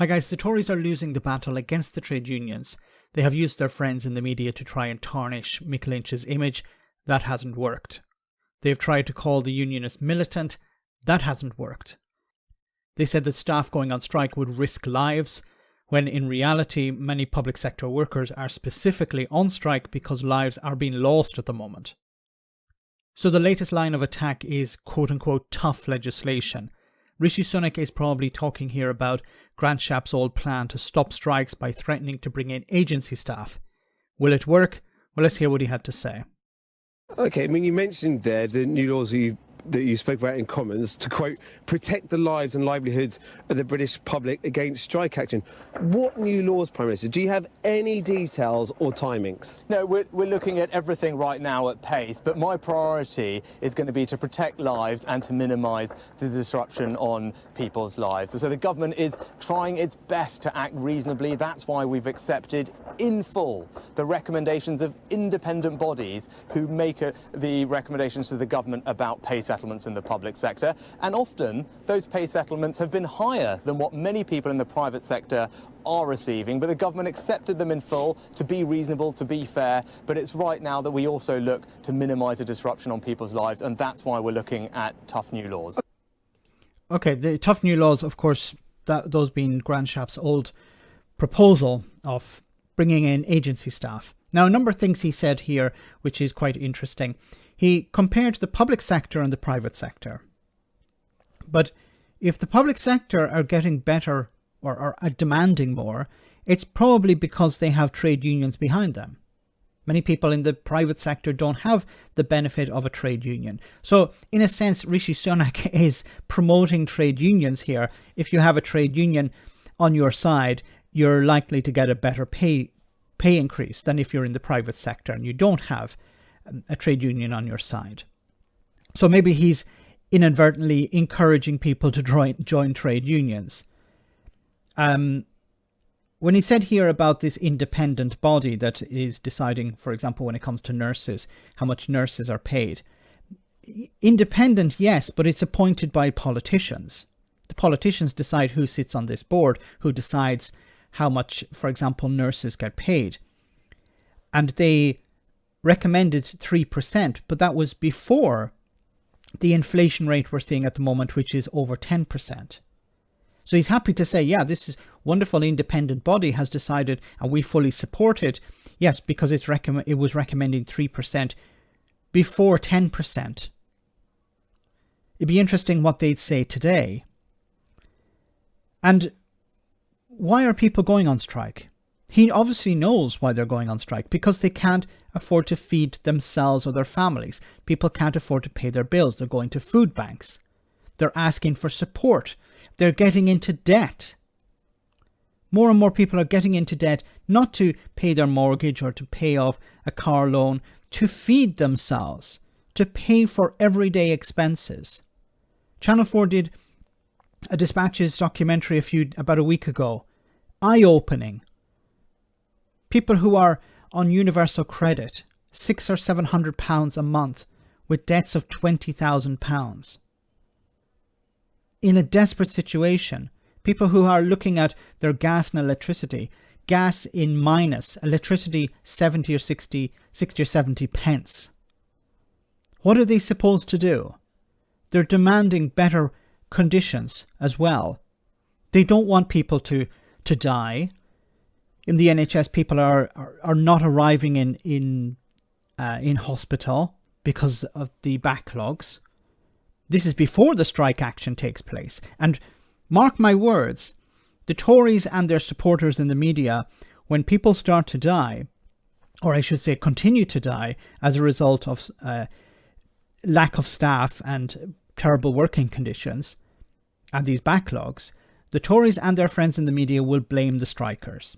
Hi guys, the Tories are losing the battle against the trade unions. They have used their friends in the media to try and tarnish Mick Lynch's image. That hasn't worked. They've tried to call the unionists militant. That hasn't worked. They said that staff going on strike would risk lives, when in reality many public sector workers are specifically on strike because lives are being lost at the moment. So the latest line of attack is quote-unquote tough legislation. Rishi Sunak is probably talking here about Grant Shapps' old plan to stop strikes by threatening to bring in agency staff. Will it work? Well, let's hear what he had to say. Okay, I mean, you mentioned there the new laws that you spoke about in Commons to, quote, protect the lives and livelihoods of the British public against strike action. What new laws, Prime Minister? Do you have any details or timings? No, we're looking at everything right now at pace, but my priority is going to be to protect lives and to minimise the disruption on people's lives. So the government is trying its best to act reasonably. That's why we've accepted in full the recommendations of independent bodies who make the recommendations to the government about pay settlements in the public sector, and often those pay settlements have been higher than what many people in the private sector are receiving, but the government accepted them in full to be reasonable, to be fair. But it's right now that we also look to minimise the disruption on people's lives, and that's why we're looking at tough new laws. Okay, the tough new laws, of course, those being Grant Shapps' old proposal of bringing in agency staff. Now, a number of things he said here, which is quite interesting. He compared the public sector and the private sector. But if the public sector are getting better or are demanding more, it's probably because they have trade unions behind them. Many people in the private sector don't have the benefit of a trade union. So, in a sense, Rishi Sunak is promoting trade unions here. If you have a trade union on your side, you're likely to get a better pay increase than if you're in the private sector and you don't have a trade union on your side. So maybe he's inadvertently encouraging people to join trade unions. When he said here about this independent body that is deciding, for example, when it comes to nurses, how much nurses are paid. Independent, yes, but it's appointed by politicians. The politicians decide who sits on this board, who decides how much, for example, nurses get paid. And they recommended 3%, but that was before the inflation rate we're seeing at the moment, which is over 10%. So he's happy to say, yeah, this is wonderful independent body has decided and we fully support it. Yes, because it was recommending 3% before 10%. It'd be interesting what they'd say today. And why are people going on strike? He obviously knows why they're going on strike, because they can't afford to feed themselves or their families. People can't afford to pay their bills. They're going to food banks. They're asking for support. They're getting into debt. More and more people are getting into debt, not to pay their mortgage or to pay off a car loan, to feed themselves, to pay for everyday expenses. Channel 4 did a Dispatches documentary about a week ago. Eye-opening. People who are on universal credit, £600 or £700 a month, with debts of £20,000. In a desperate situation, people who are looking at their gas and electricity, gas in minus, electricity 60 or 70 pence. What are they supposed to do? They're demanding better conditions as well. They don't want people to die. In the NHS, people are not arriving in hospital because of the backlogs. This is before the strike action takes place. And mark my words, the Tories and their supporters in the media, when people start to die, or I should say continue to die as a result of lack of staff and terrible working conditions and these backlogs, the Tories and their friends in the media will blame the strikers.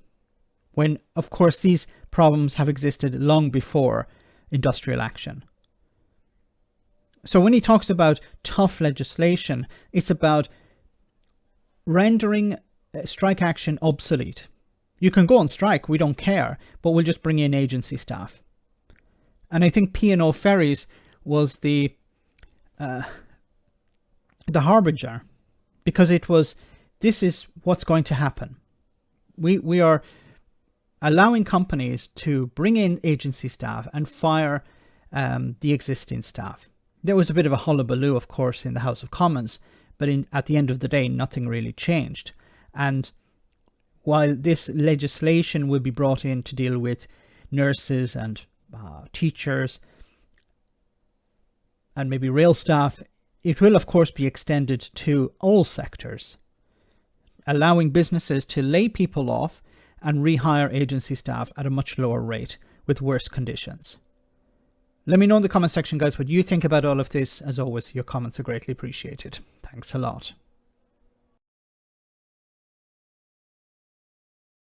When, of course, these problems have existed long before industrial action. So when he talks about tough legislation, it's about rendering strike action obsolete. You can go on strike, we don't care, but we'll just bring in agency staff. And I think P&O Ferries was the harbinger, because it was this is what's going to happen. We are allowing companies to bring in agency staff and fire the existing staff. There was a bit of a hullabaloo, of course, in the House of Commons, but at the end of the day, nothing really changed. And while this legislation will be brought in to deal with nurses and teachers and maybe rail staff, it will, of course, be extended to all sectors, allowing businesses to lay people off and rehire agency staff at a much lower rate with worse conditions. Let me know in the comment section, guys, what you think about all of this. As always, your comments are greatly appreciated. Thanks a lot.